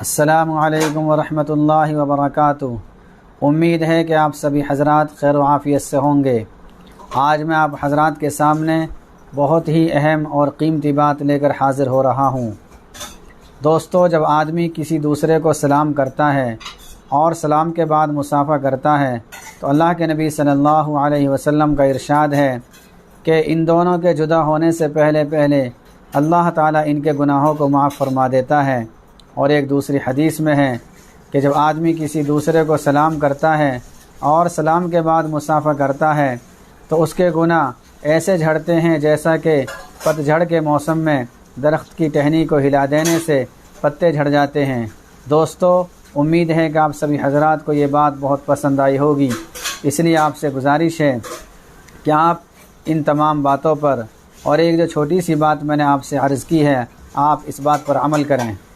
السلام علیکم ورحمۃ اللہ وبرکاتہ۔ امید ہے کہ آپ سبھی حضرات خیر و عافیت سے ہوں گے۔ آج میں آپ حضرات کے سامنے بہت ہی اہم اور قیمتی بات لے کر حاضر ہو رہا ہوں۔ دوستو، جب آدمی کسی دوسرے کو سلام کرتا ہے اور سلام کے بعد مصافحہ کرتا ہے تو اللہ کے نبی صلی اللہ علیہ وسلم کا ارشاد ہے کہ ان دونوں کے جدا ہونے سے پہلے اللہ تعالیٰ ان کے گناہوں کو معاف فرما دیتا ہے۔ اور ایک دوسری حدیث میں ہے کہ جب آدمی کسی دوسرے کو سلام کرتا ہے اور سلام کے بعد مصافحہ کرتا ہے تو اس کے گناہ ایسے جھڑتے ہیں جیسا کہ پت جھڑ کے موسم میں درخت کی ٹہنی کو ہلا دینے سے پتے جھڑ جاتے ہیں۔ دوستو، امید ہے کہ آپ سبھی حضرات کو یہ بات بہت پسند آئی ہوگی، اس لیے آپ سے گزارش ہے کہ آپ ان تمام باتوں پر اور ایک جو چھوٹی سی بات میں نے آپ سے عرض کی ہے، آپ اس بات پر عمل کریں۔